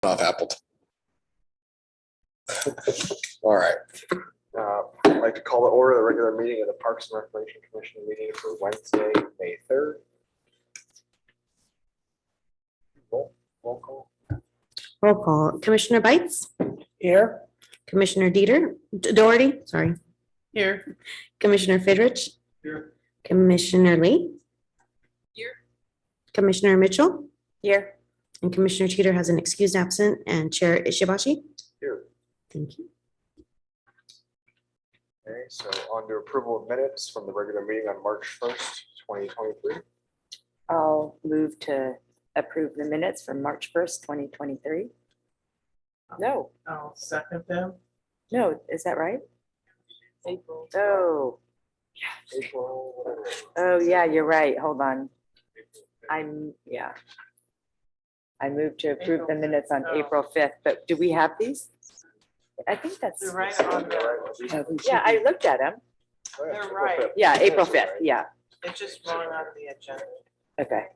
off Appleton. All right. I'd like to call to order the regular meeting of the Parks and Recreation Commission meeting for Wednesday, May 3rd. Roll call. Roll call. Commissioner Bites, Here. Commissioner Doherty, sorry, Here. Commissioner Fidrich, Here. Commissioner Lee, Here. Commissioner Mitchell, here, and Commissioner Teeter has an excused absent, and Chair Ishibashi. Here. Thank you. Okay, so on to approval of minutes from the regular meeting on March 1st, 2023. I'll move to approve the minutes from March 1st, 2023. No, I'll second them. no, is that right? April. Oh, April, whatever. oh, yeah, you're right. Hold on. I moved to approve the minutes on April 5th, but do we have these? I think that's, They're right on the, yeah, I looked at them. They're right. Yeah, April Yes, 5th, yeah, it's just wrong on the agenda. okay.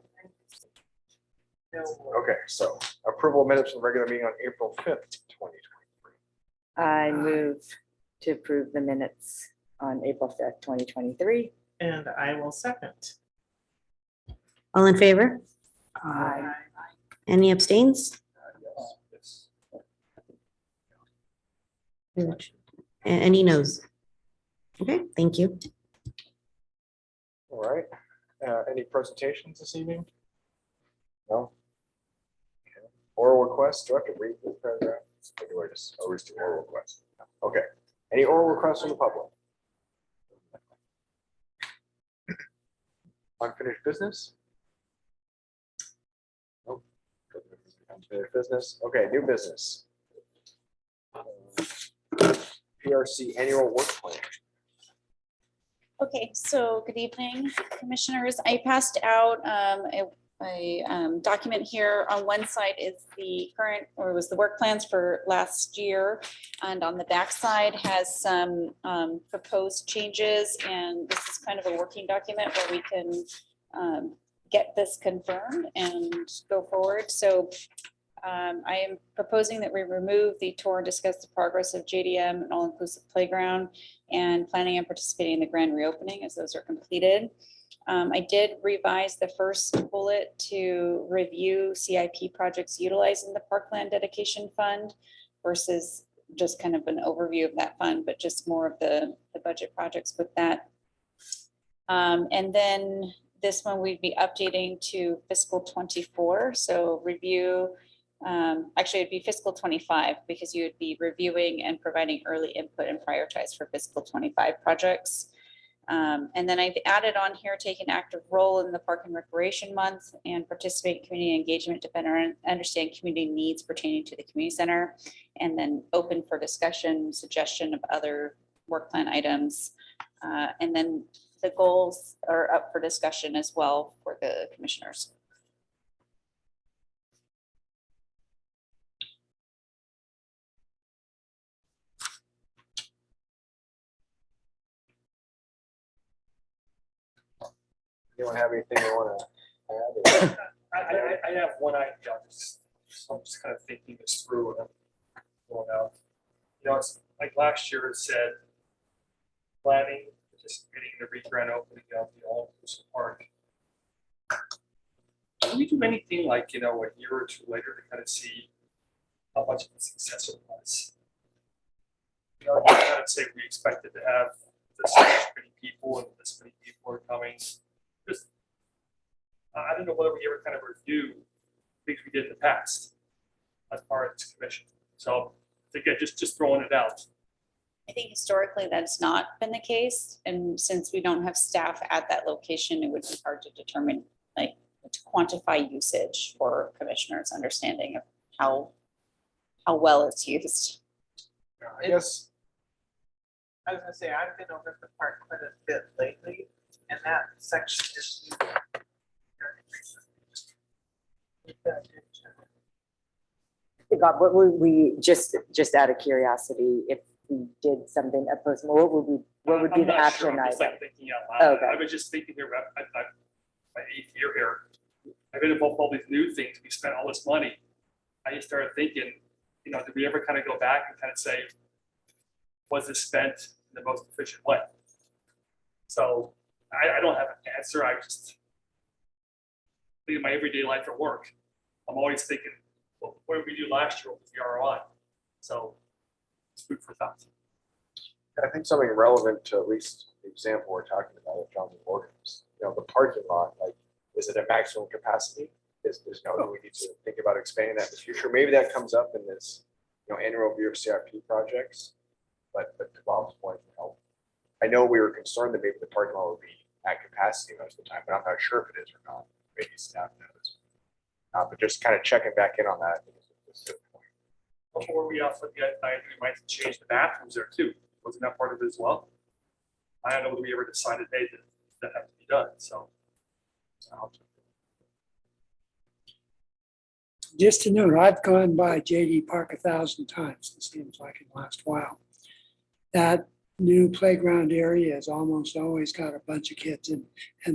No. Okay, so approval of minutes from the regular meeting on April 5th, 2023. I move to approve the minutes on April 5th, 2023. And I will second. All in favor? Aye. Any abstains? Yes. Any noes? Okay, thank you. All right. Any presentations this evening? No? Okay. Oral requests, do I have to read this paragraph? Or do I just always do oral requests? Okay. Any oral requests from the public? Unfinished business? Nope. Unfinished business. Okay, new business. PRC annual work plan. Okay, so good evening, commissioners. I passed out a document here. On one side is the current, or was the work plans for last year. And on the back side has some proposed changes. And this is kind of a working document where we can get this confirmed and go forward. So I am proposing that we remove the tour and discuss the progress of JDM and all-inclusive playground and planning on participating in the grand reopening as those are completed. I did revise the first bullet to review CIP projects utilizing the Parkland Dedication Fund versus just kind of an overview of that fund, but just more of the budget projects with that. And then this one we'd be updating to fiscal 24. So review. Actually, it'd be fiscal 25 because you would be reviewing and providing early input and prioritize for fiscal 25 projects. And then I've added on here, take an active role in the Park and Recreation Month and participate in community engagement to better understand community needs pertaining to the community center, and then open for discussion, suggestion of other work plan items. And then the goals are up for discussion as well for the commissioners. Anyone have anything they want to add? I have one idea, I'm just kind of thinking this through and I'm going out. You know, it's like last year it said planning, participating in the re-grand opening of the all-inclusive park. Do we do anything like, you know, a year or two later to kind of see how much of a success it was? You know, I kind of say we expected to have this many people and this many people are coming. Just, I don't know whether we ever kind of review things we did in the past as part of this commission. So again, just throwing it out. I think historically that's not been the case. And since we don't have staff at that location, it would be hard to determine, like, to quantify usage for commissioners' understanding of how well it's used. I guess, I was gonna say, I've been over the park quite a bit lately, and that section is. God, what would we, just out of curiosity, if we did something opposed, what would be I'm the not sure, action I'm just item? like thinking out loud. Okay. I was just thinking here, my 8th year here. I've been involved in all these new things. We spent all this money. I just started thinking, you know, did we ever kind of go back and kind of say, was this spent in the most efficient way? So I don't have an answer. I just think in my everyday life at work, I'm always thinking, well, what did we do last year with the ROI? So it's food for thought. I think something relevant to at least the example we're talking about with John Morgan's, you know, the parking lot, like, is it at maximum capacity? Is no, do we need to think about expanding that in the future? Maybe that comes up in this, you know, annual review of CIP projects. But to Bob's point, you know, I know we were concerned that maybe the parking lot would be at capacity most of the time, but I'm not sure if it is or not. Maybe staff knows. But just kind of checking back in on that. I think is a good point. Before we also get, I think we might change the bathrooms there too. Wasn't that part of it as well? I don't know whether we ever decided, hey, that had to be done, so. Just to note, I've gone by JD Park 1,000 times, it seems like in the last while. That new playground area has almost always got a bunch of kids and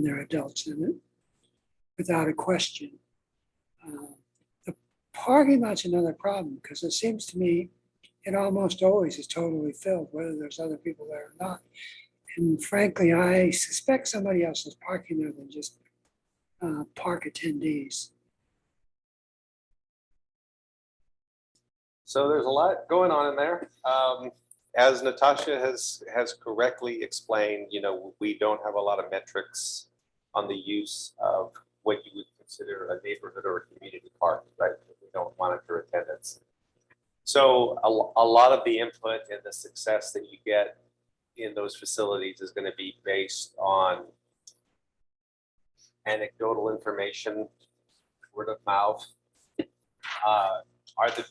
their adults in it, without a question. The parking lot's another problem, because it seems to me it almost always is totally filled, whether there's other people there or not. And frankly, I suspect somebody else is parking there than just park attendees. So there's a lot going on in there. As Natasha has correctly explained, you know, we don't have a lot of metrics on the use of what you would consider a neighborhood or a community park, right? We don't monitor attendance. So a lot of the input and the success that you get in those facilities is going to be based on anecdotal information, word of mouth.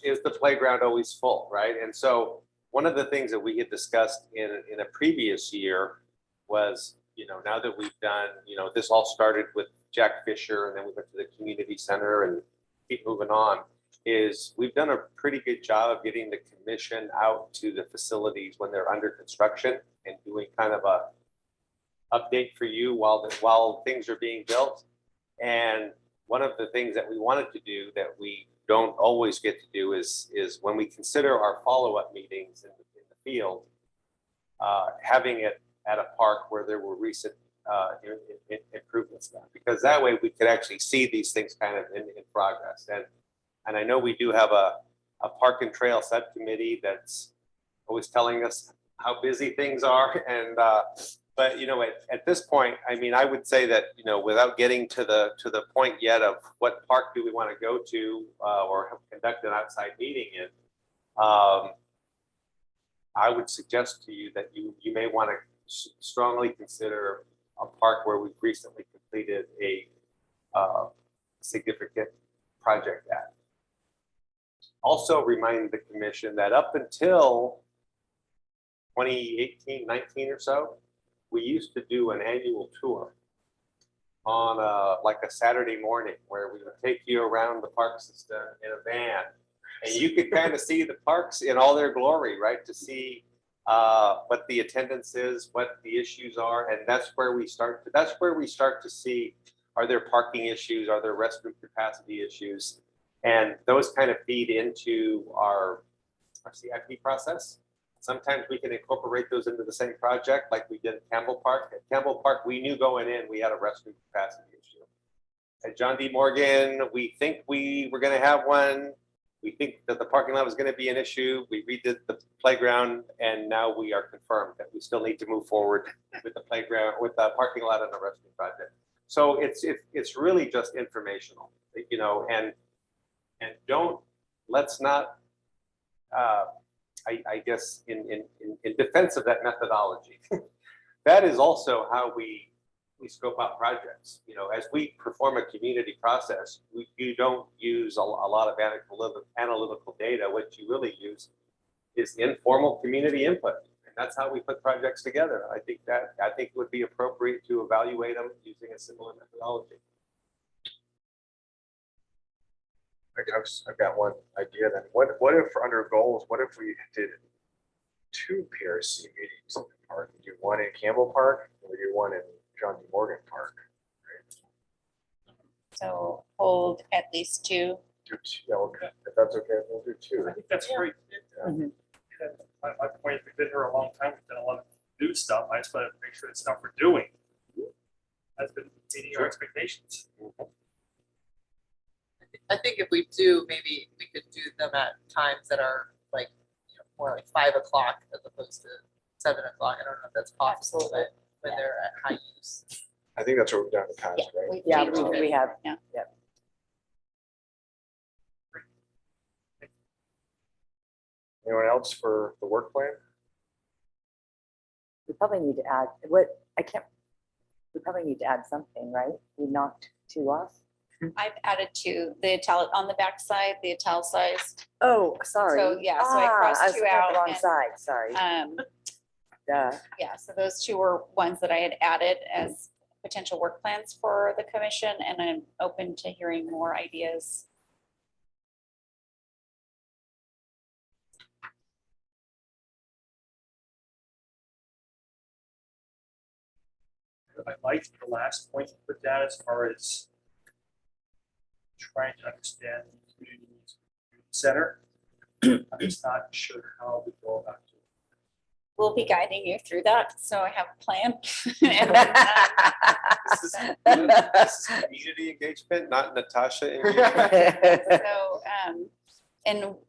Is the playground always full, right? And so one of the things that we had discussed in a previous year was, you know, now that we've done, you know, this all started with Jack Fisher, and then we went to the community center and keep moving on, is we've done a pretty good job of getting the commission out to the facilities when they're under construction and doing kind of a update for you while things are being built. And one of the things that we wanted to do that we don't always get to do is when we consider our follow-up meetings in the field, having it at a park where there were recent improvements done, because that way we could actually see these things kind of in progress. And I know we do have a park and trail subcommittee that's always telling us how busy things are. And but you know, at this point, I mean, I would say that, you know, without getting to the point yet of what park do we want to go to or conduct an outside meeting in, I would suggest to you that you may want to strongly consider a park where we've recently completed a significant project at. Also remind the commission that up until 2018, 19 or so, we used to do an annual tour on like a Saturday morning where we would take you around the park system in a van, and you could kind of see the parks in all their glory, right? To see what the attendance is, what the issues are, and that's where we start to see, are there parking issues, are there restroom capacity issues, and those kind of feed into our CIP process. Sometimes we can incorporate those into the same project, like we did at Campbell Park. At Campbell Park, we knew going in we had a restroom capacity issue. At John D. Morgan, we think we were going to have one. We think that the parking lot was going to be an issue. We redid the playground, and now we are confirmed that we still need to move forward with the playground, with the parking lot and the restroom project. So it's really just informational, you know, and let's not. I guess in defense of that methodology, that is also how we scope out projects. You know, as we perform a community process, you don't use a lot of analytical data. What you really use is informal community input, and that's how we put projects together. I think it would be appropriate to evaluate them using a similar methodology. I've got one idea then. What if under goals, what if we did 2 PRC meetings in the park? We do one in Campbell Park and we do one in John D. Morgan Park. So hold at least 2 do, if that's okay, we'll do two. I think that's great. Mhm. And my point is, we've been here a long time, we've done a lot of new stuff, I just want to make sure the stuff we're doing has been meeting our expectations. I think if we do, maybe we could do them at times that are like, more like 5 o'clock as opposed to 7 o'clock. I don't know if that's possible, but when they're at high use. I think that's what we've done in the past, right? Yeah, changed it. we have. Yeah. Yep. Anyone else for the work plan? We probably need to add, we probably need to add something, right? We knocked 2 off. I've added to the on the back side, the italicized. Oh, sorry. So, yeah, so I crossed was 2 looking at out the wrong and- side, sorry. Duh. Yeah, so those 2 were ones that I had added as potential work plans for the commission, and I'm open to hearing more ideas. I liked the last point you put down as far as trying to understand the community center. I'm just not sure how we go about it. We'll be guiding you through that, so I have a plan. And, This is community engagement, not Natasha engagement. So,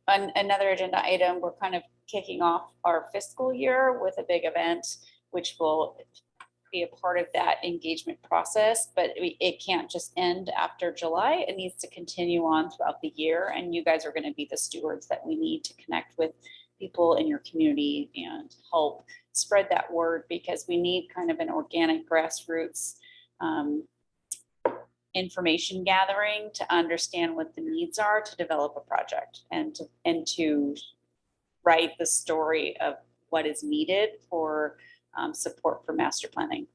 another agenda item, we're kind of kicking off our fiscal year with a big event, which will be a part of that engagement process, but it can't just end after July. It needs to continue on throughout the year, and you guys are going to be the stewards that we need to connect with people in your community and help spread that word, because we need kind of an organic grassroots information gathering to understand what the needs are to develop a project and to write the story of what is needed for support for master planning.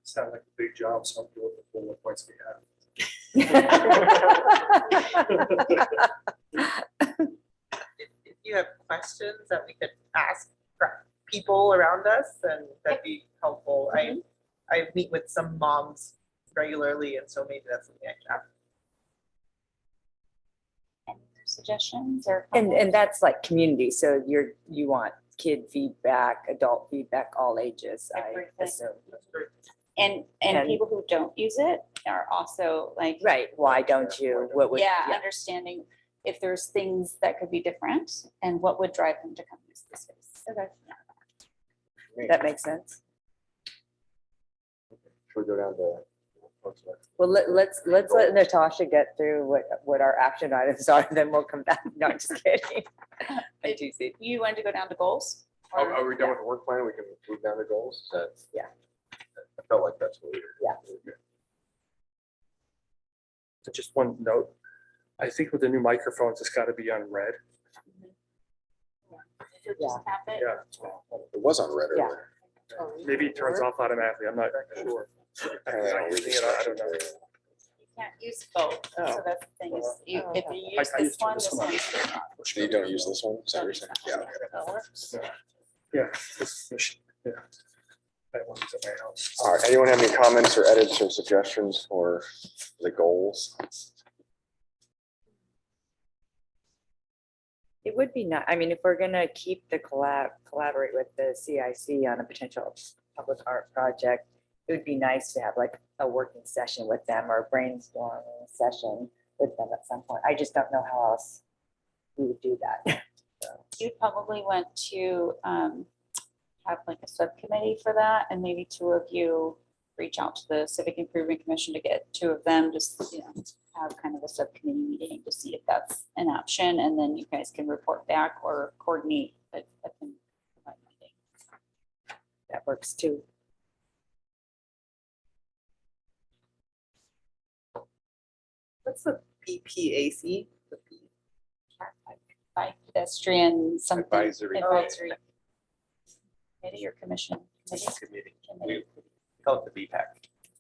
Sounds like a big job, so I'm doing the bullet points we have. If you have questions that we could ask people around us, then that'd be helpful. I meet with some moms regularly, and so maybe that's something I can ask. Any suggestions or? And comments? that's like community, so you want kid feedback, adult feedback, all ages, I Everything. assume. That's great. And and- people who don't use it are also like. Right, why don't you, what would? Yeah, understanding if there's things that could be different and what would drive them to come use the space. Okay. That makes sense. Should we go down to? Well, let's let Natasha get through what our action items are, then we'll come back. No, I'm just kidding. I do see. You wanted to go down to goals? Or- Are we done with the work plan? We can move down to goals? Is that? Yeah. I felt like that's what we were. Yeah. Just one note, I think with the new microphones, it's gotta be on red. Did you just tap it? Yeah, It was on red Yeah. earlier. maybe it turns off automatically, I'm not sure. I'm not using it, I don't know. You can't use both, so that's the thing is, if you use I this used to one, this this one. one's. You don't use this one? Is that what you're saying? Yeah. That works. Yeah. Yeah. That one's at my house. All right, anyone have any comments or edits or suggestions for the goals? It would be not, I mean, if we're gonna keep the collaborate with the CIC on a potential public art project, it would be nice to have like a working session with them or a brainstorming session with them at some point. I just don't know how else we would do that. You probably want to have like a subcommittee for that, and maybe 2 of you reach out to the Civic Improvement Commission to get 2 of them, just, have kind of a subcommittee meeting to see if that's an option, and then you guys can report back or coordinate a meeting. That works too. What's the BPAC? The P- By pedestrian something. Advisory. Advisory. Committee or commission? Committee. We call it the BPAC.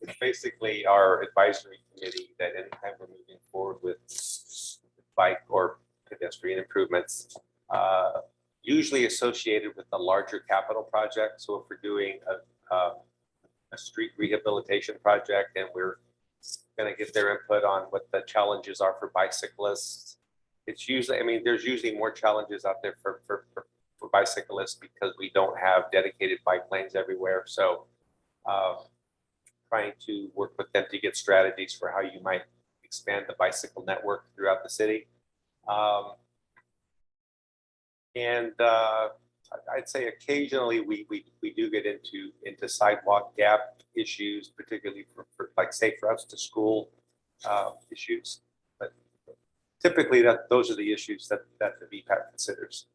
It's basically our advisory committee that anytime we're moving forward with bike or pedestrian improvements, usually associated with a larger capital project. So if we're doing a street rehabilitation project and we're going to get their input on what the challenges are for bicyclists. It's usually, I mean, there's usually more challenges out there for bicyclists because we don't have dedicated bike lanes everywhere. So trying to work with them to get strategies for how you might expand the bicycle network throughout the city. I'd say occasionally we do get into sidewalk gap issues, particularly for like safe routes to school issues. But typically those are the issues that the VPAC considers.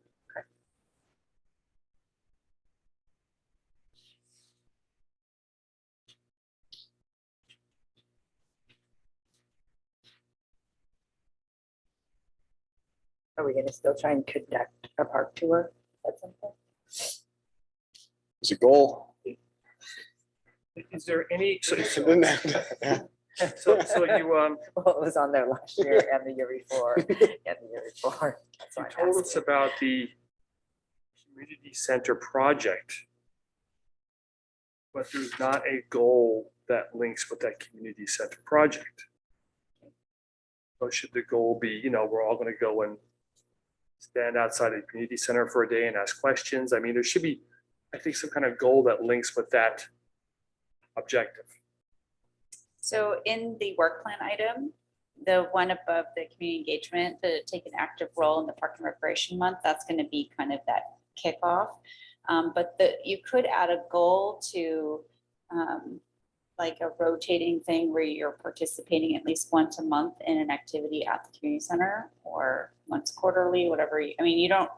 Are we gonna still try and conduct a park tour at some point? It's a goal. Is there any, so Yeah. you, Well, it was on there last year and the year before, and the year before. That's why you I told asked us you. about the community center project. But there's not a goal that links with that community center project. So should the goal be, you know, we're all gonna go and stand outside the community center for a day and ask questions? I mean, there should be, I think, some kind of goal that links with that objective. So in the work plan item, the one above the community engagement, to take an active role in the Park and Recreation Month, that's going to be kind of that kickoff. But you could add a goal to like a rotating thing where you're participating at least once a month in an activity at the community center, or once quarterly, whatever. I mean, you don't,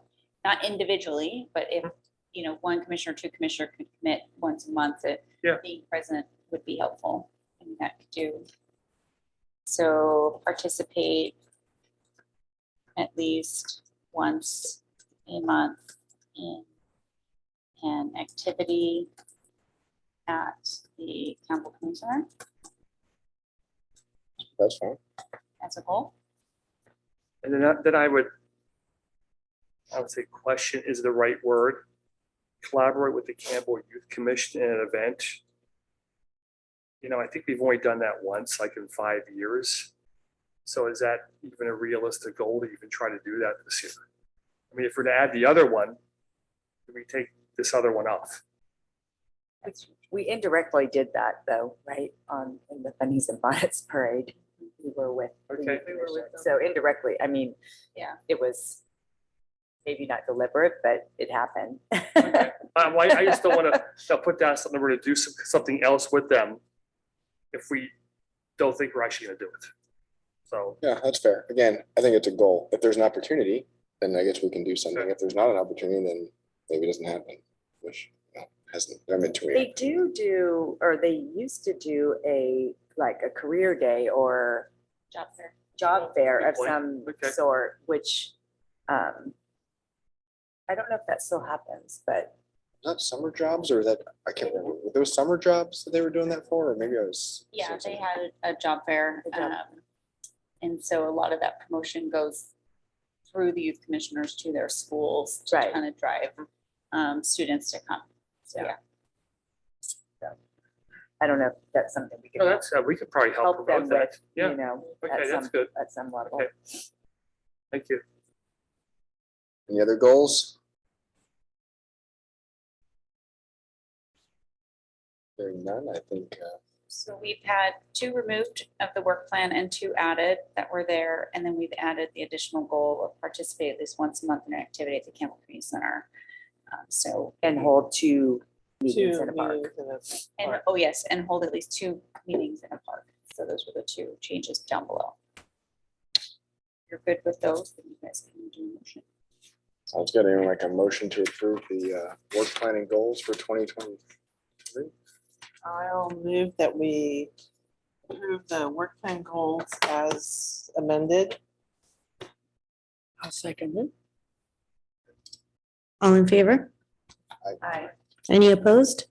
not individually, but if, you know, one commissioner, two commissioner could commit once a month, Yeah. being present would be helpful. I mean, that could do. So participate at least once a month in an activity at the Campbell Community Center That's fine. as a whole. And then I would say question is the right word. Collaborate with the Campbell Youth Commission in an event. You know, I think we've only done that once, like in 5 years. So is that even a realistic goal to even try to do that this year? I mean, if we're to add the other one, do we take this other one off? We indirectly did that though, right? In the Bunnies and Bonnets parade, we were with. the Okay. youth commission. So indirectly, I mean, Yeah. it was maybe not deliberate, but it happened. I just don't want to put down something, we're going to do something else with them if we don't think we're actually going to do it. So, Yeah, that's fair. Again, I think it's a goal. If there's an opportunity, then I guess we can do something. If there's not an opportunity, then maybe it doesn't happen, which hasn't, I mean, to They do, or they used to do like a career day or Job fair. job fair of Good point. some Okay. sort, which I don't know if that still happens, but Is that summer jobs or is that, I can't remember. Were those summer jobs that they were doing that for? Or maybe I was. Yeah, they had a job fair. A job. And so a lot of that promotion goes through the youth commissioners to their schools to Right. kind of drive students to come. So, Yeah. yeah. I don't know if that's something we no, could that's, we could probably help help promote them that. with, Yeah, you know, okay, that's good. at some level. Okay. Thank you. Any other goals? Hearing none, I think, So we've had 2 removed of the work plan and 2 added that were there. And then we've added the additional goal of participate at least once a month in an activity at the Campbell Community Center. So, And hold 2 meetings in a park. and, oh yes, and hold at least 2 meetings in a park. So those were the 2 changes down below. You're good with those, then you guys can do a motion. sounds good. Anyone like a motion to approve the work planning goals for 2023? I'll move that we approve the work plan goals as amended. I'll second it. All in favor? Aye. Any opposed?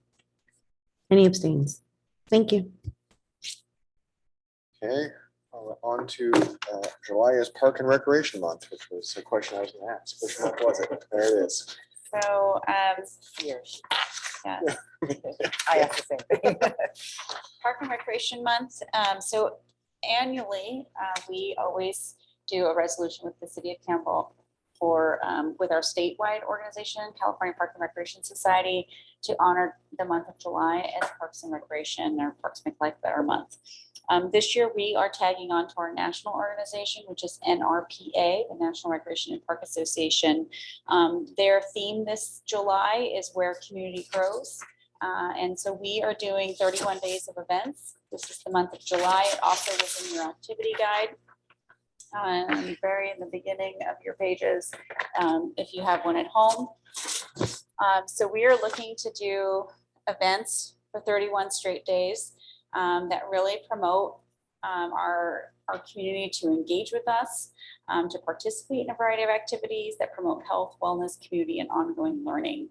Any abstains? Thank you. Okay, on to July is Park and Recreation Month, which was a question I was gonna ask. Which month was it? There it is. So, Here. Yeah. I asked the same thing. Park and Recreation Month. So annually, we always do a resolution with the city of Campbell for, with our statewide organization, California Park and Recreation Society, to honor the month of July as Parks and Recreation, or Parks Make Life Better Month. This year, we are tagging on to our national organization, which is NRPA, the National Recreation and Park Association. Their theme this July is Where Community Grows. And so we are doing 31 days of events. This is the month of July. It also was in your activity guide. Very in the beginning of your pages, if you have one at home. So we are looking to do events for 31 straight days that really promote our community to engage with us, to participate in a variety of activities that promote health, wellness, community, and ongoing learning.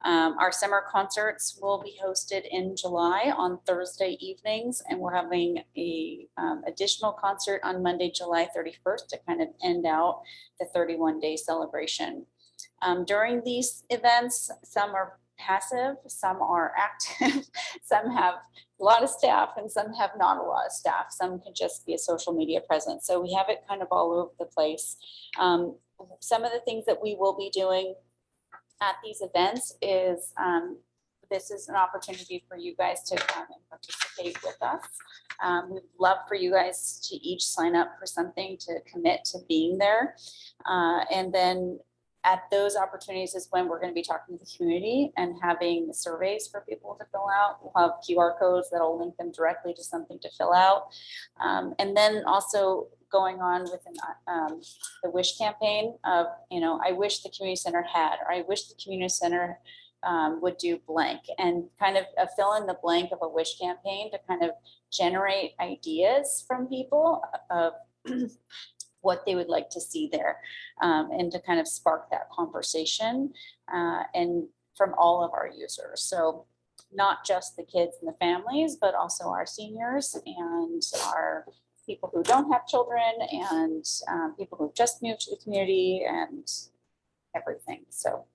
Our summer concerts will be hosted in July on Thursday evenings, and we're having a additional concert on Monday, July 31st to kind of end out the 31-day celebration. During these events, some are passive, some are active, some have a lot of staff, and some have not a lot of staff. Some can just be a social media presence. So we have it kind of all over the place. Some of the things that we will be doing at these events is this is an opportunity for you guys to come and participate with us. We'd love for you guys to each sign up for something to commit to being there. And then at those opportunities is when we're going to be talking to the community and having surveys for people to fill out. We'll have QR codes that'll link them directly to something to fill out. And then also going on with the wish campaign of, I wish the community center had, or I wish the community center would do blank, and kind of fill in the blank of a wish campaign to kind of generate ideas from people of what they would like to see there, and to kind of spark that conversation and from all of our users. So not just the kids and the families, but also our seniors and our people who don't have children, and people who've just moved to the community and everything. So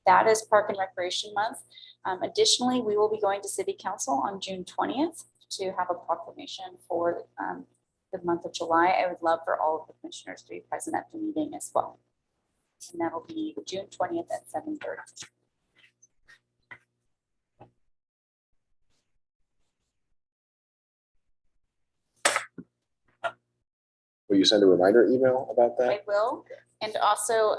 that is Park and Recreation Month. Additionally, we will be going to City Council on June 20th to have a proclamation for the month of July. I would love for all of the commissioners to be present at the meeting as well. And that'll be June 20th at 7:30. Will you send a reminder email about I that? will. And also,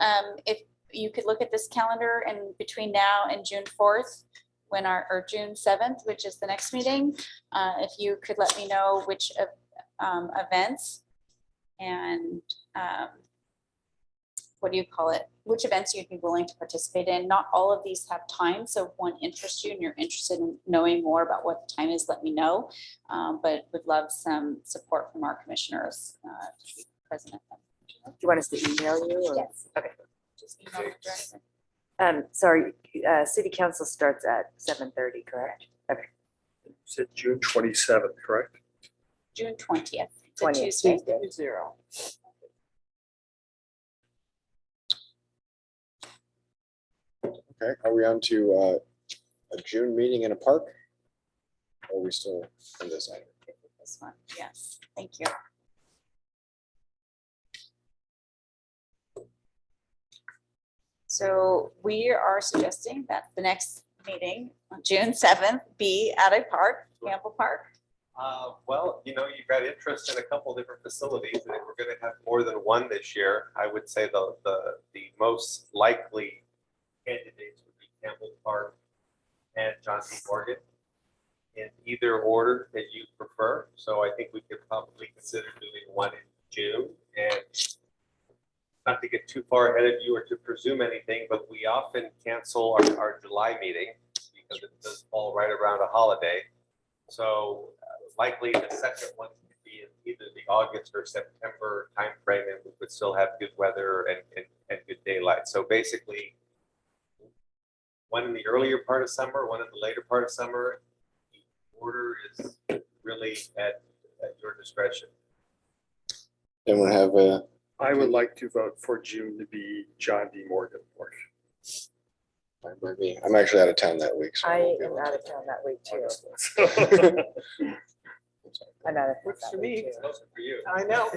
if you could look at this calendar, and between now and June 4th, when or June 7th, which is the next meeting, if you could let me know which events and which events you'd be willing to participate in. Not all of these have time, so if one interests you and you're interested in knowing more about what the time is, let me know. But would love some support from our commissioners to be present at them. Do you want us to email you? Or? Yes. Okay. Just email me directly. Sorry, city council starts at 7:30, correct? Okay. You said June 27th, correct? June 20th. It's a 20th, Tuesday. 2-0. Okay, are we on to a June meeting in a park? Or are we still in this item? This one, yes, thank you. So we are suggesting that the next meeting on June 7th be at a park, Campbell Park. Well, you've got interest in a couple different facilities, and if we're going to have more than one this year, I would say the most likely candidates would be Campbell Park and John C. Morgan, in either order that you prefer. So I think we could probably consider doing one in June. And not to get too far ahead of you or to presume anything, but we often cancel our July meeting because it does fall right around a holiday. So likely the second one could be in either the August or September timeframe, and we would still have good weather and good daylight. So basically, one in the earlier part of summer, one in the later part of summer. The order is really at your discretion. Anyone have a, I would like to vote for June to be John D. Morgan Park. fine by me. I'm actually out of town that week. so I won't be am able out to- of town that week too. It's all I'm good. out of. Works that for week, me. too. Those are for you. I know.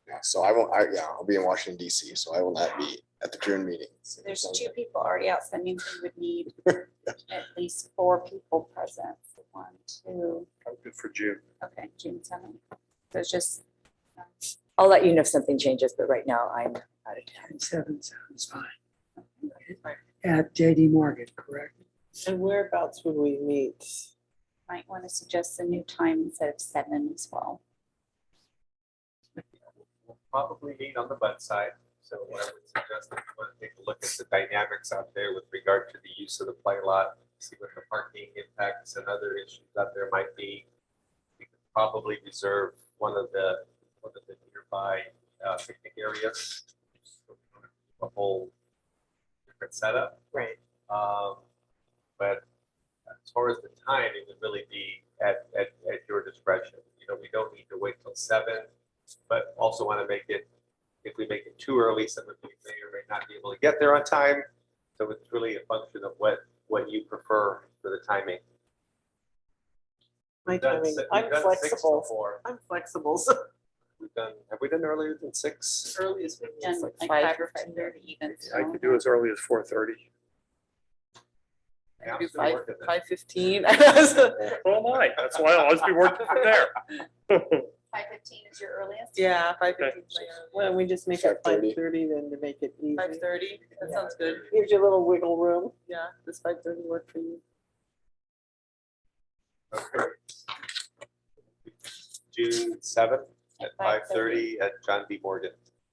Yeah, so I'll be in Washington DC, so I will not be at the June meeting. So there's 2 people already out, so that means we would need at least 4 people present. 1, 2, I'm good for June. okay, June 7th. So it's just, I'll let you know if something changes, but right now I'm out of town. 7 sounds fine. At JD Morgan, correct? And whereabouts would we meet? might want to suggest a new time instead of 7 as well. We'll probably meet on the bud side. So what I would suggest, if you want to take a look at the dynamics out there with regard to the use of the play lot, see what the parking impacts and other issues out there might be. We could probably reserve one of the nearby picnic areas. A whole different setup. Right. But as far as the time, it would really be at your discretion. You know, we don't need to wait till 7, but also want to make it, if we make it too early, some of you may or may not be able to get there on time. So it's really a function of what you prefer for the timing. My We've done timing, si- I'm we've done 6 flexible. before. I'm flexible, so Have we done earlier than 6? early is. And like like 5 5 or 15. 5:30 even. I so- could do as early as 4:30. Yeah, I'm still working then. 5:15. Oh my, that's why I'll just be working from there. 5:15 is your earliest? Yeah, 5:15. Why don't we just make it 5:30? 5:30 then to make it easy? 5:30, that sounds good. Gives you a little wiggle room. Yeah, does 5:30 work for you? Okay. June 7th at At 5:30 at John D. Morgan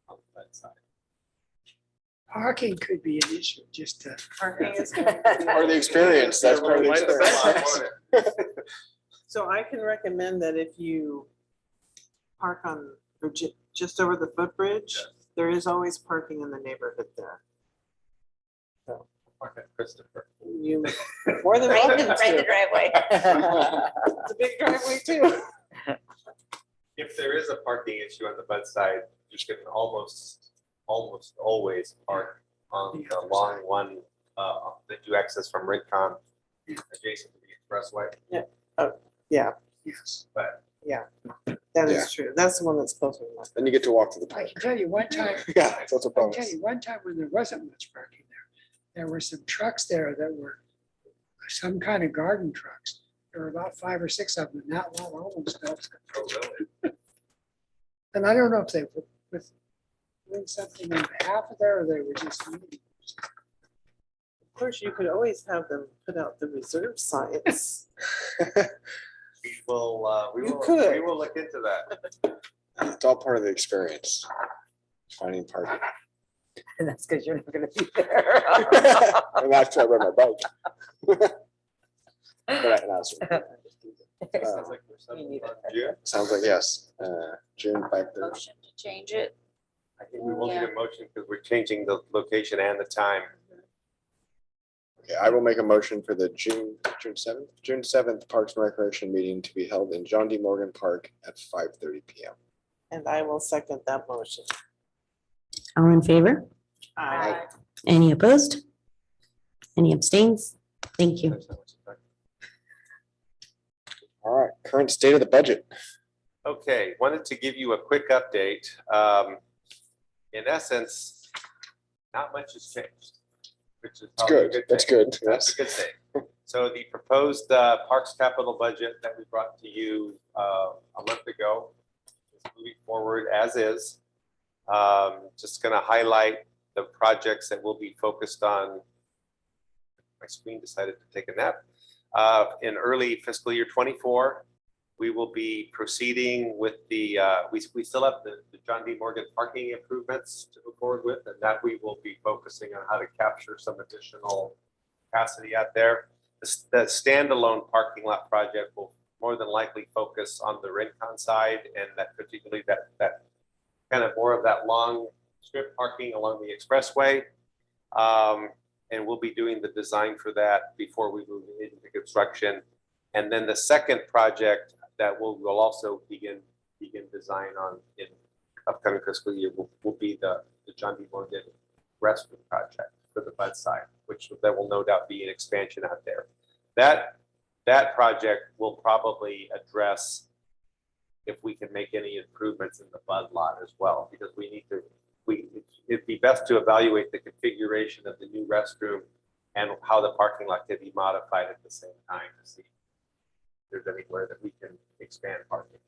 on that side. Parking could be an issue, just to, Parking is. Part of the experience, that's part of the Might have been experience. So I can recommend that if you park on, or just over the footbridge, Yes. there is always parking in the neighborhood there. Mark and Christopher. You more than Right, welcome right the to. driveway. It's a big driveway too. If there is a parking issue on the bud side, you can almost always park on the long one that you access from Rincon, adjacent to the expressway. Yeah, yes. But that Yeah. is true. That's the one that's closer to us. Then you get to walk to the I park. can tell you one time, Yeah, that's a I can bonus. tell you one time when there wasn't much parking there were some trucks there that were some kind of garden trucks. There were about 5 or 6 of them, and that lot almost fell. oh, really? And I don't know if they were with doing something on behalf of there, or they were just. Of course, you could always have them put out the reserve signs. We will, You could. we will look into that. It's all part of the experience. Finding parking. And that's because you're not gonna be there. And that's why I ride my bike. But no, it's- Sounds like there's something Me neither. on June. Sounds like yes, June 5:30. Motion to change it. I think we will need a motion because we're changing the location and the time. Okay, I will make a motion for the June 7th Parks and Recreation meeting to be held in John D. Morgan Park at 5:30 PM. And I will second that motion. All in favor? Aye. Any opposed? Any abstains? Thank you. All right, current state of the budget. Okay, wanted to give you a quick update. In essence, not much has changed, which is It's probably a good. good That's thing. good. That's a Yes. good thing. So the proposed Parks capital budget that we brought to you a month ago is moving forward as is. Just going to highlight the projects that will be focused on. My screen decided to take a nap. In early fiscal year 24, we will be proceeding with the, we still have the John D. Morgan parking improvements to move forward with, and that we will be focusing on how to capture some additional capacity out there. The standalone parking lot project will more than likely focus on the Rincon side, and that particularly that kind of more of that long strip parking along the expressway. And we'll be doing the design for that before we move into construction. And then the second project that we'll also begin design on in upcoming fiscal year will be the John D. Morgan restroom project for the bud side, which which there will no doubt be an expansion out there. That project will probably address if we can make any improvements in the Bud lot as well, because it'd be best to evaluate the configuration of the new restroom and how the parking lot can be modified at the same time to see if there's anywhere that we can expand parking.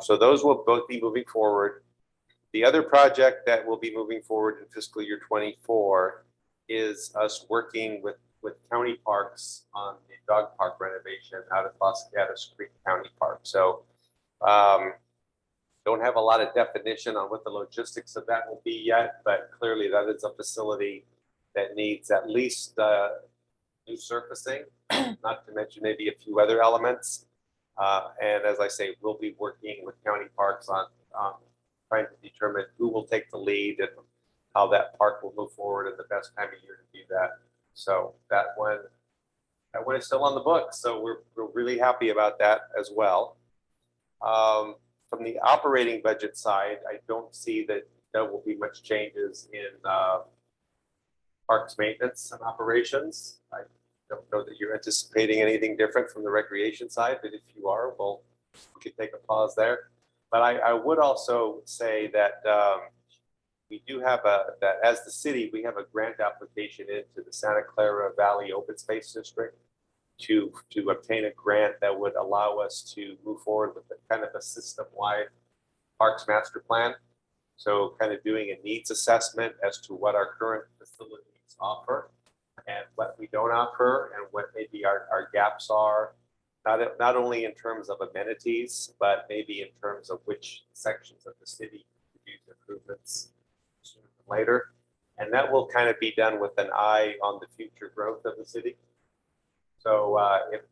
So those will both be moving forward. The other project that will be moving forward in fiscal year 24 is us working with county parks on the dog park renovation out of Los Gatos Creek County Park. So don't have a lot of definition on what the logistics of that will be yet, but clearly that is a facility that needs at least new surfacing, not to mention maybe a few other elements. And as I say, we'll be working with county parks on trying to determine who will take the lead and how that park will move forward and the best time of year to do that. So that one is still on the books. So we're really happy about that as well. From the operating budget side, I don't see that there will be much changes in parks maintenance and operations. I don't know that you're anticipating anything different from the recreation side, but if you are, well, we could take a pause there. But I would also say that we do have that as the city, we have a grant application into the Santa Clara Valley Open Space District to obtain a grant that would allow us to move forward with a kind of a system-wide parks master plan. So kind of doing a needs assessment as to what our current facilities offer and what we don't offer and what maybe our gaps are, not only in terms of amenities, but maybe in terms of which sections of the city could use improvements sooner than later. And that will kind of be done with an eye on the future growth of the city. So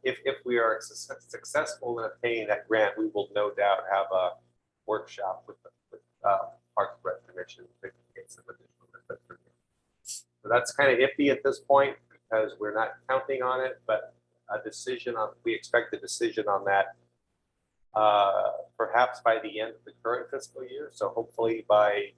if we are successful in obtaining that grant, we will no doubt have a workshop with Parks and Rec Commission to get some additional input from you. So that's kind of iffy at this point because we're not counting on it, but we expect a decision on that perhaps by the end of the current fiscal year. So hopefully by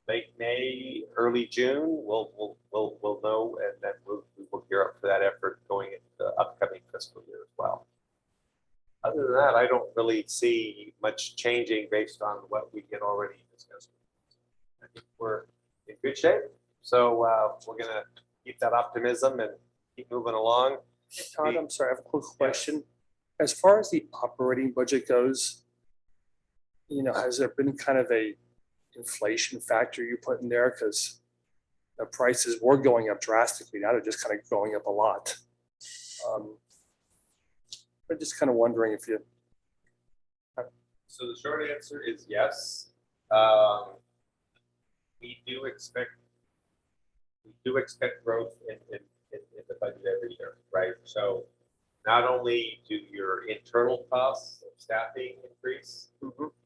late May, early June, we'll know, and then we will gear up for that effort going into the upcoming fiscal year as well. Other than that, I don't really see much changing based on what we had already discussed. I think we're in good shape. So we're gonna keep that optimism and keep moving along. Todd, I'm sorry, I have a quick question. As far as the operating budget goes, has there been kind of a inflation factor you put in there? Because the prices were going up drastically. Now they're just kind of going up a lot. I'm just kind of wondering if you. So the short answer is yes. We do expect growth in the budget every year, right? So not only do your internal costs of staffing increase,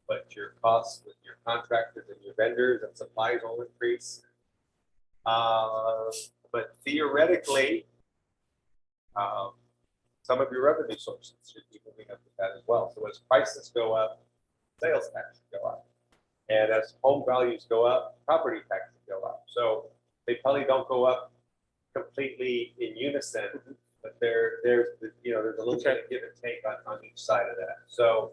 but your costs with your contractors and your vendors and supplies will increase. But theoretically, some of your revenue sources should be moving up with that as well. So as prices go up, sales taxes go up. And as home values go up, property taxes go up. So they probably don't go up completely in unison, but there's a little bit of give and take on each side of that. So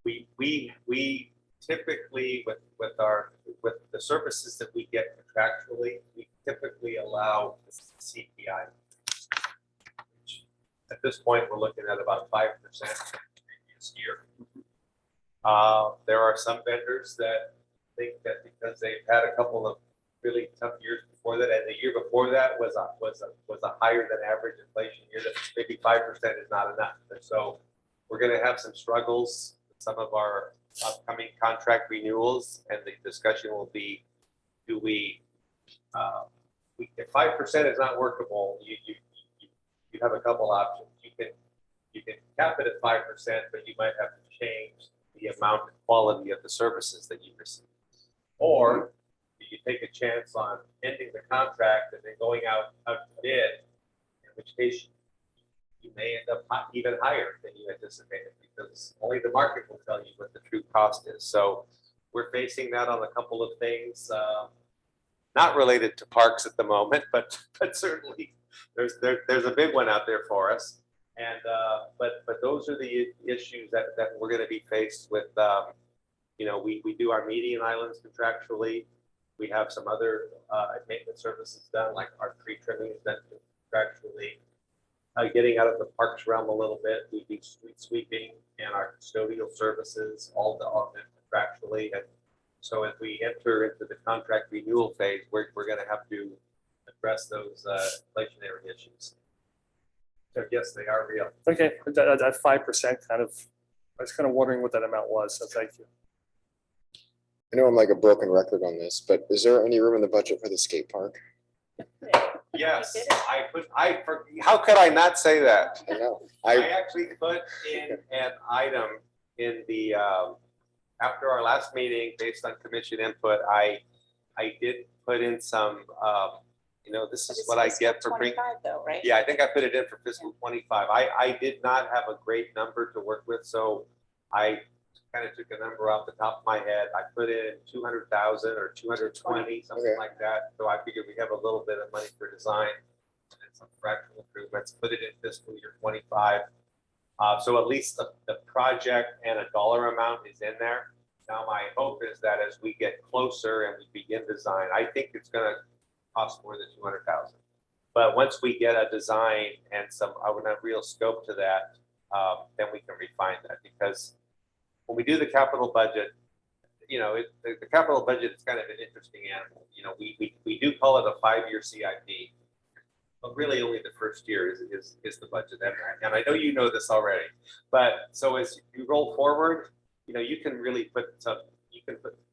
we typically with the services that we get contractually, we typically allow the CPI. Which at this point we're looking at about 5% previous year. There are some vendors that think that because they've had a couple of really tough years before that, and the year before that was a higher than average inflation year, that maybe 5% is not enough. And so we're going to have some struggles with some of our upcoming contract renewals, and the discussion will be, do we, if 5% is not workable, you have a couple options. You can cap it at 5%, but you might have to change the amount and quality of the services that you receive. Or you take a chance on ending the contract and then going out to bid, in which case you may end up even higher than you anticipated, because only the market will tell you what the true cost is. So we're facing that on a couple of things. not related to parks at the moment, but certainly there's a big one out there for us. And, but those are the issues that we're gonna be faced with. You know, we do our median islands contractually. We have some other maintenance services done, like our tree trimming is done contractually. Getting out of the parks realm a little bit, we do street sweeping and our custodial services, all done contractually. And so as we enter into the contract renewal phase, we're gonna have to address those inflationary issues. So yes, they are real. Okay, that 5% kind of, I was kind of wondering what that amount was, so thank you. I know I'm like a broken record on this, but is there any room in the budget for the skate park? Yes, how could I not say that? I know. I actually put in an item in the, after our last meeting, based on commission input, I did put in some, you know, this is what I get for bringing. 25 though, right? Yeah, I think I put it in for fiscal 25. I did not have a great number to work with, so I kind of took a number off the top of my head. I put in 200,000 or 220, something Okay. like that. So I figured we have a little bit of money for design and some fractional improvements, put it in fiscal year 25. So at least the project and a dollar amount is in there. Now, my hope is that as we get closer and we begin design, I think it's gonna cost more than 200,000. But once we get a design and some, a real scope to that, then we can refine that, because when we do the capital budget, you know, the capital budget is kind of an interesting animal. You know, we do call it a 5-year CIP, but really only the first year is the budget. And I know you know this already, but so as you roll forward, you know, you can really put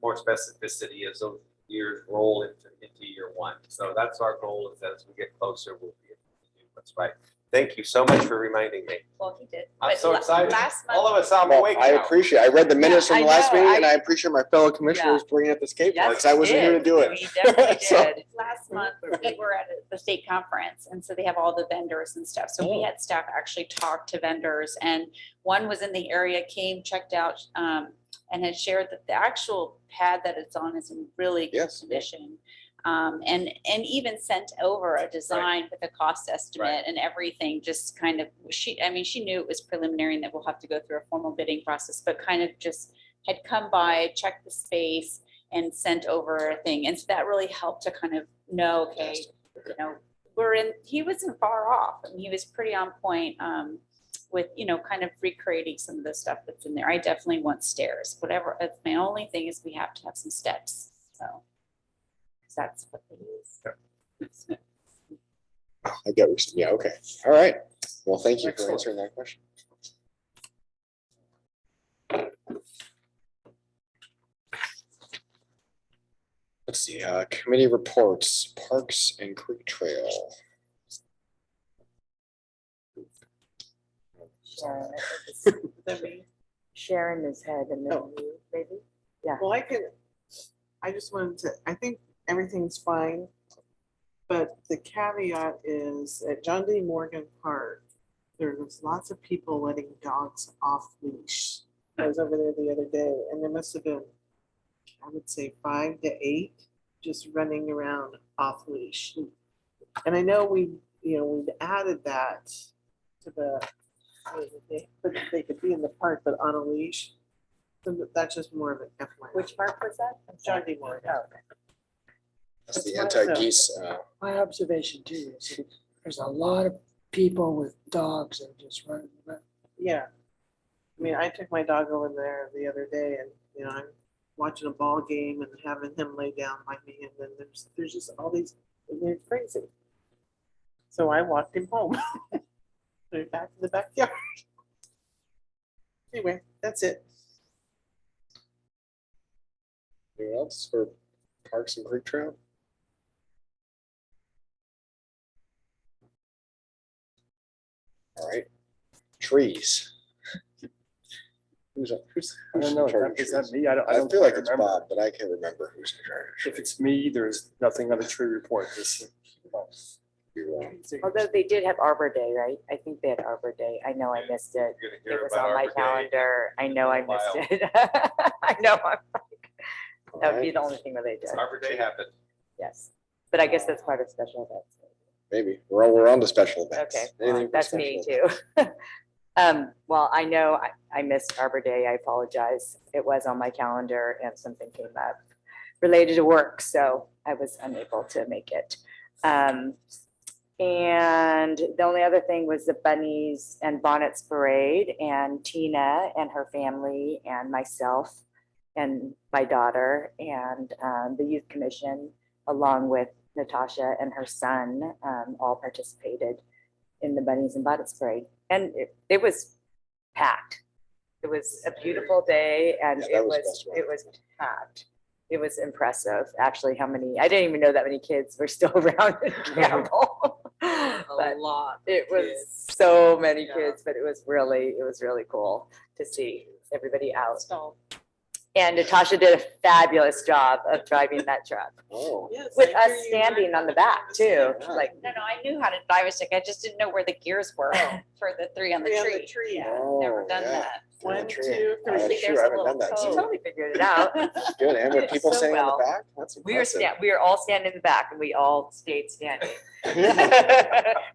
more specificity as those years roll into year one. So that's our goal, is that as we get closer, we'll be able to do what's right. Thank you so much for reminding me. Well, he did. I'm But so excited. Last All of month, us, I'm Well, awake I now. appreciate, I read the minutes from I the last know, meeting and I- I appreciate my fellow commissioners bringing up the skate park, because I wasn't here to do it. We definitely So- did. last month, we were at the state conference, and so they have all the vendors and stuff. So we had staff actually talk to vendors, and one was in the area, came, checked out, and had shared that the actual pad that it's on is in really good Yes. condition. And even sent over a design with a cost estimate and everything, just kind of, she knew it was preliminary and that we'll have to go through a formal bidding process, but kind of just had come by, checked the space and sent over a thing. And so that really helped to kind of know, okay, you know, he wasn't far off. I mean, he was pretty on point with, you know, kind of recreating some of the stuff that's in there. I definitely want stairs, whatever. That's my only thing, is we have to have some steps, so. That's what they use. I get what you, yeah, okay. All right. Well, thank you for answering that question. Let's see, committee reports, Parks and Creek Trail. Sharon, I think it's- Sharon is head and then Oh. you, maybe? Well, I just wanted to, I think everything's fine. But the caveat is at John D. Morgan Park, there was lots of people letting dogs off leash. I was over there the other day and there must have been, I would say 5 to 8 just running around off leash. And I know we'd added that to the, they could be in the park, but on a leash. So that's just more of an FYI. Which park was that? John D. Morgan. Oh, okay. That's the That's what I anti-geese, My observation too is there's a lot of people with dogs that are just running around. Yeah. I mean, I took my dog over there the other day and, you know, I'm watching a ball game and having him lay down by me and then there's just all these, they're crazy. So I walked him home. They're back in the backyard. Anyway, that's it. anyone else for Parks and Creek Trail? All right, trees. Who's I don't know, in charge of is that trees? me? I I don't feel like quite it's remember. Bob, but I can't remember who's in charge. of If trees. it's me, there's nothing on the tree report. Be wrong. Although they did have Arbor Day, right? I think they had Arbor Day. I know I missed it. You're gonna It hear was about on my Arbor Day. calendar. I know I in a while. missed it. I know. I'm like, that would be Alright. the only thing that they did. Arbor Day happened. Yes, but I guess that's part of special events. Maybe. We're on to special events. Okay, Anything well, for that's me special too. Well, I know I missed Arbor Day. I apologize. It was on my calendar and something came up related to work, so I was unable to make it. And the only other thing was the Bunnies and Bonnets Parade, and Tina and her family and myself and my daughter and the Youth Commission, along with Natasha and her son, all participated in the Bunnies and Bonnets Parade. And it was packed. It was a beautiful day and Yeah, that it was was, best way. it was packed. It was impressive, actually, how many, I didn't even know that many kids were still around in Campbell. But lot. it was so many kids, but it was really cool to see everybody out. And Natasha did a fabulous job of driving that truck Oh, with us standing on the back too. Like, No, I knew how to drive a stick. I just didn't know where the gears were for the three on the Three on the tree. tree. Yeah, Oh, never done yeah. that. One, Tree. two, Oh, three. shoot, There's I a haven't little done that. she code. totally figured it out. Good. And with people So sitting in the well. back, that's impressive. We were all standing in the back and we all stayed standing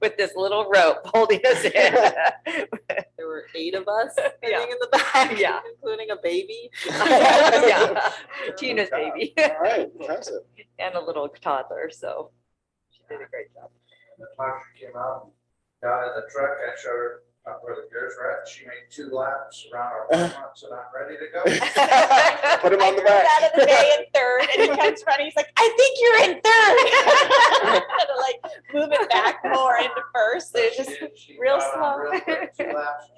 with this little rope holding us in. There were 8 of us Yeah. sitting in the back, Yeah. including a baby. Yeah, Tina's baby All right, impressive. and a little toddler, so she did a great job. Natasha came out, got in the truck, I showed her where the gears were at, she made 2 laps around our front, so I'm ready to go. Put him on the I back. heard out of the bay in third, and he comes running. He's like, "I think you're in third." Had to like move it back more into first. It was just She real got on slow. real quick, 2 laps.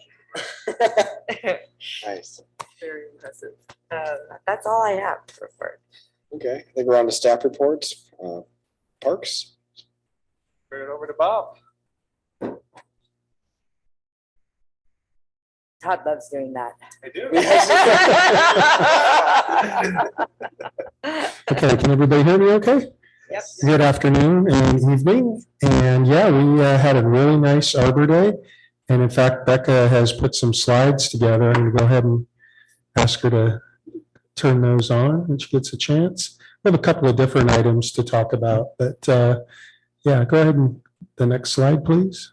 Nice. Very impressive. That's all I have to report. Okay, I think we're on to staff reports. Parks. Turn it over to Bob. Todd loves doing that. I do. Okay, can everybody hear me okay? Yep. Good afternoon and evening. And yeah, we had a really nice Arbor Day. And in fact, Becca has put some slides together. I'm going to go ahead and ask her to turn those on when she gets a chance. We have a couple of different items to talk about, but yeah, go ahead and the next slide, please.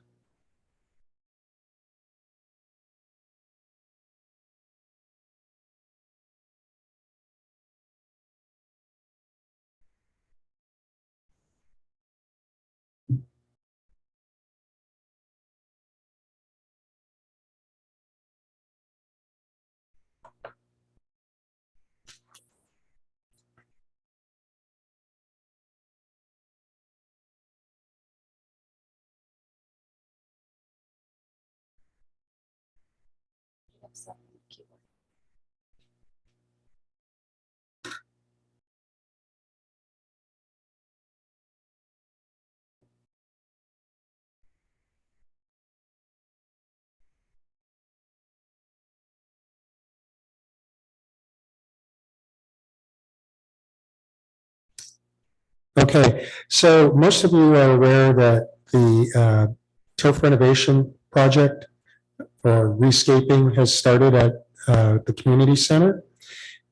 Okay, so most of you are aware that the turf renovation project or rescaping has started at the community center.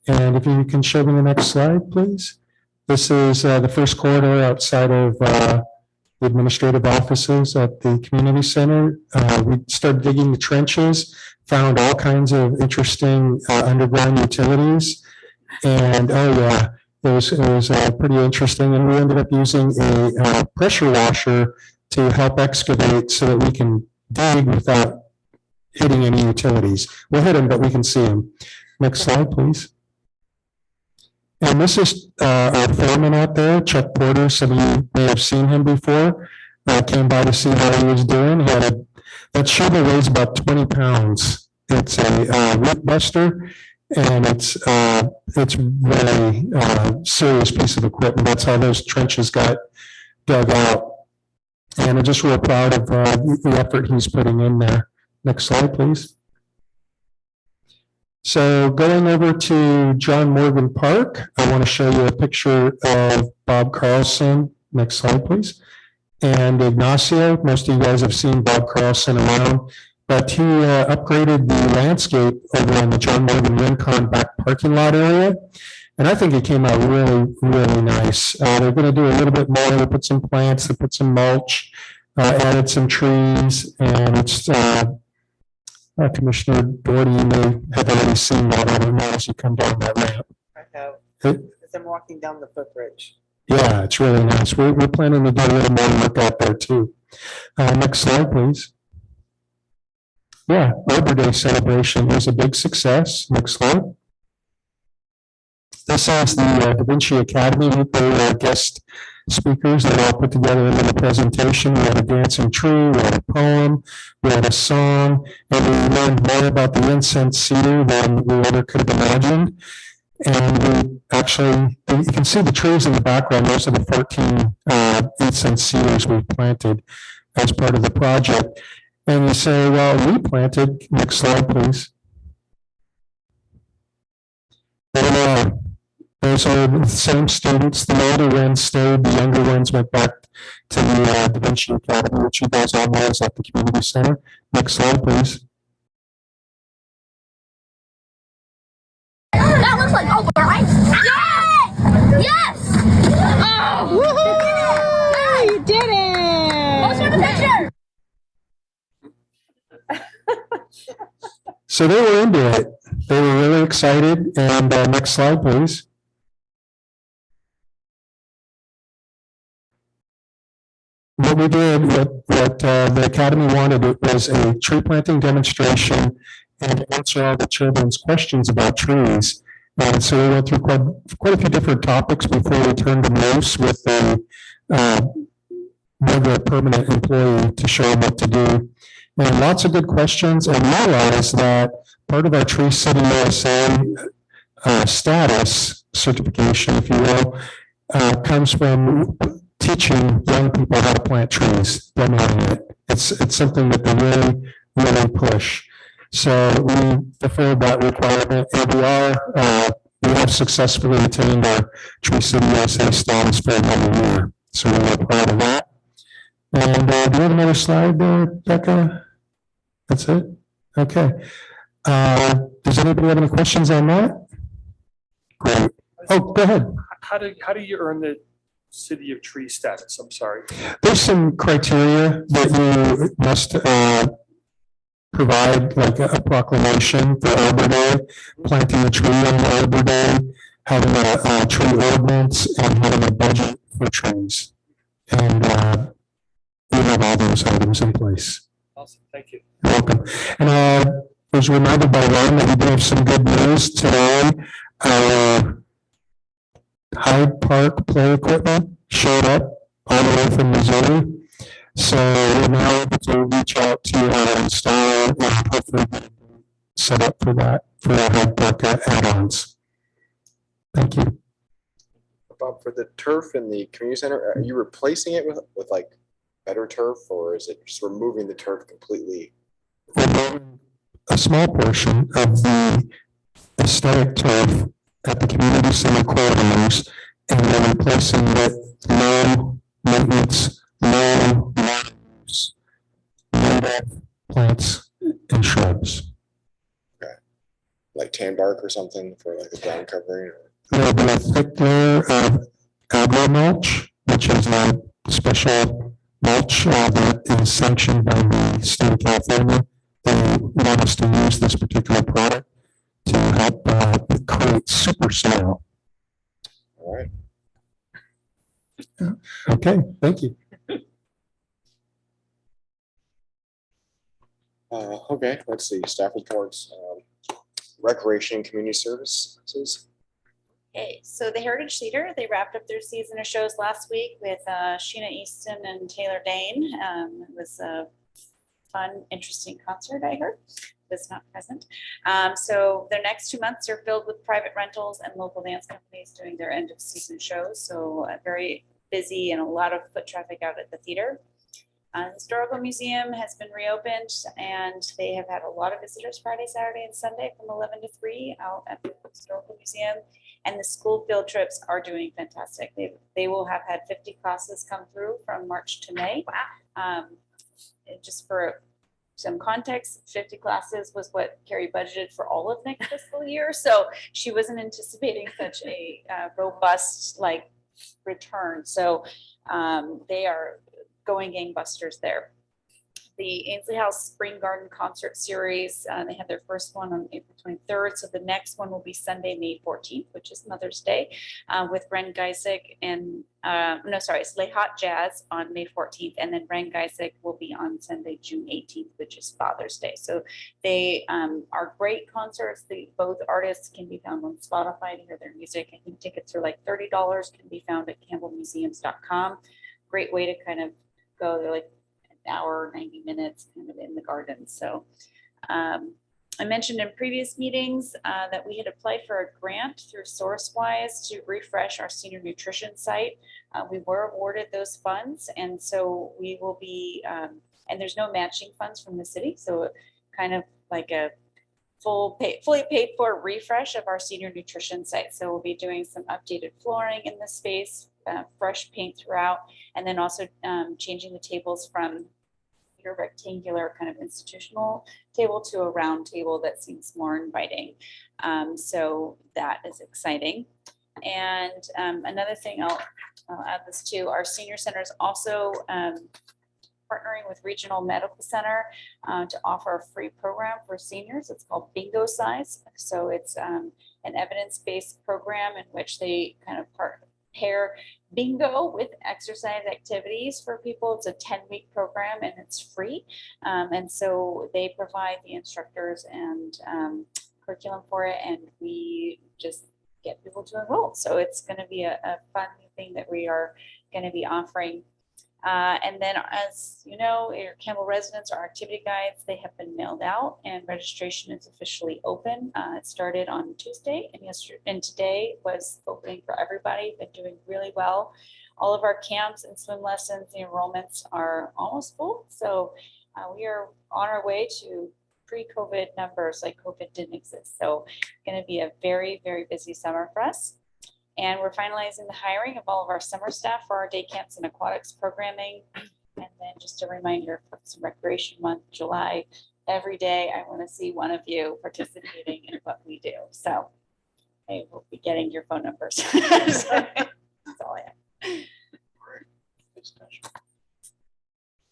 And if you can show me the next slide, please. This is the first corridor outside of the administrative offices at the community center. We started digging the trenches, found all kinds of interesting underground utilities. And oh yeah, it was pretty interesting. And we ended up using a pressure washer to help excavate so that we can dig without hitting any utilities. We'll hit them, but we can see them. Next slide, please. And this is our foreman out there, Chuck Porter. Some of you may have seen him before. Came by to see how he was doing. He had that shovel weighs about 20 pounds. It's a root buster, and it's really serious piece of equipment. That's how those trenches got dug out. And I'm just real proud of the effort he's putting in there. Next slide, please. So going over to John Morgan Park, I want to show you a picture of Bob Carlson. Next slide, please. And Ignacio, most of you guys have seen Bob Carlson around, but he upgraded the landscape over on the John Morgan Rincon back parking lot area. And I think it came out really, really nice. They're going to do a little bit more. They put some plants, they put some mulch, added some trees, and it's Commissioner Doherty, you may have already seen that. I don't know as you come down that ramp. I have, It- as I'm walking down the footbridge. Yeah, it's really nice. We're planning to do a little more work out there too. Next slide, please. Yeah, Arbor Day celebration was a big success. Next slide. This is the Da Vinci Academy. They were guest speakers that all put together a little presentation. We had a dancing tree, we had a poem, we had a song, and we learned more about the incense cedar than we ever could have imagined. And we actually, you can see the trees in the background. Those are the 14 incense cedars we planted as part of the project. And you say, well, we planted, next slide, please. And, those are the same students. The older ones stayed, the younger ones went back to the Da Vinci Academy, which you guys all know is at the community center. Next slide, please. That looks like over, right? Yes! Yes! Oh! Woohoo! You did it! Post for the picture! So they were into it. They were really excited. And next slide, please. What we did, what the Academy wanted was a tree planting demonstration and answer all the children's questions about trees. And so we went through quite a few different topics before we turned them loose with a regular permanent employee to show them what to do. And lots of good questions, and realized that part of our Tree City USA status certification, if you will, comes from teaching young people how to plant trees, demoing it. It's something that they really, really push. So we fulfilled that requirement, and we have successfully attained our Tree City USA status for another year. So we're proud of that. And do you have another slide there, Becca? That's it? Okay. Does anybody have any questions on that? Great. Oh, go ahead. How do you earn the City of Tree status? I'm sorry. There's some criteria that you must provide, like a proclamation for Arbor Day, planting a tree on Arbor Day, having a tree ordinance, and having a budget for trees. And we have all those items in place. Awesome. Thank you. You're welcome. And I was reminded by Ron that we do have some good news today. Hyde Park play equipment showed up all the way from Missouri. So we're now able to reach out to our installer and hopefully get set up for that, for our Hyde Park add-ons. Thank you. Bob, for the turf in the community center, are you replacing it with like better turf, or is it just removing the turf completely? We're moving a small portion of the aesthetic turf at the community center corridors, and then replacing with low maintenance, low use, native plants and shrubs. Okay. Like tan bark or something for like a ground covering? Or? There'll be a thick layer of agro mulch, which is a special mulch that is sanctioned by the state of California. They want us to use this particular product to help create super soil. All right. Okay, thank you. Okay, let's see, staff reports, recreation and community services. Okay, so the Heritage Theater, they wrapped up their season of shows last week with Sheena Easton and Taylor Dane. It was a fun, interesting concert, I heard. Was not present. So their next 2 months are filled with private rentals and local dance companies doing their end of season shows. So very busy and a lot of foot traffic out at the theater. The Historical Museum has been reopened and they have had a lot of visitors Friday, Saturday, and Sunday from 11 to 3 out at the Historical Museum. And the school field trips are doing fantastic. They will have had 50 classes come through from March to May. Wow. Just for some context, 50 classes was what Carrie budgeted for all of next fiscal year. So she wasn't anticipating such a robust like return. So they are going gangbusters there. The Ainsley House Spring Garden Concert Series, they had their first one on April 23rd. So the next one will be Sunday, May 14th, which is Mother's Day, with Ren Geisig and, Slay Hot Jazz on May 14th. And then Ren Geisig will be on Sunday, June 18th, which is Father's Day. So they are great concerts. Both artists can be found on Spotify to hear their music. I think tickets are like $30, can be found at campbellmuseums.com. Great way to kind of go. They're like hour, 90 minutes kind of in the garden. So I mentioned in previous meetings that we had applied for a grant through SourceWise to refresh our senior nutrition site. We were awarded those funds, and so we will be, and there's no matching funds from the city. So kind of like a fully paid for refresh of our senior nutrition site. So we'll be doing some updated flooring in the space, fresh paint throughout, and then also changing the tables from your rectangular kind of institutional table to a round table that seems more inviting. So that is exciting. And another thing I'll add this to, our senior center is also partnering with Regional Medical Center to offer a free program for seniors. It's called Bingo Size. So it's an evidence-based program in which they kind of pair bingo with exercise activities for people. It's a 10-week program and it's free. And so they provide the instructors and curriculum for it, and we just get people to enroll. So it's going to be a fun thing that we are going to be offering. And then, as you know, your Campbell residents, our activity guides, they have been mailed out and registration is officially open. It started on Tuesday and yesterday, and today was opening for everybody. Been doing really well. All of our camps and swim lessons, the enrollments are almost full. So we are on our way to pre-COVID numbers, like COVID didn't exist. So going to be a very, very busy summer for us. And we're finalizing the hiring of all of our summer staff for our day camps and aquatics programming. And then just a reminder, Parks and Recreation Month, July, every day I want to see one of you participating in what we do. So I will be getting your phone numbers. That's all I have.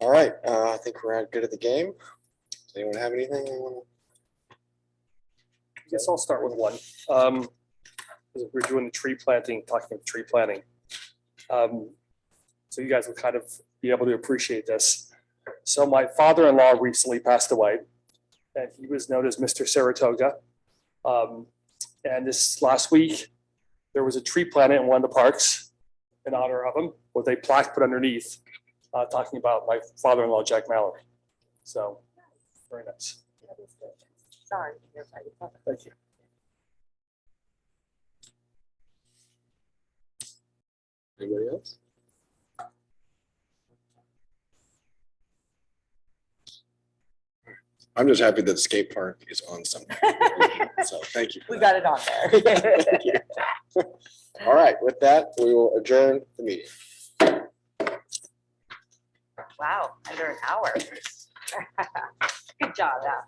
All right, I think we're good at the game. Does anyone have anything? I guess I'll start with one. We're doing the tree planting, talking about tree planting. So you guys will kind of be able to appreciate this. So my father-in-law recently passed away, and he was known as Mr. Saratoga. And this last week, there was a tree planted in one of the parks in honor of him, with a plaque put underneath, talking about my father-in-law, Jack Mallory. So, very nice. Sorry. Thank you. Anybody else? I'm just happy that the skate park is on something. So thank you. We got it on there. Thank you. All right, with that, we will adjourn the meeting. Wow, under an hour. Good job, that.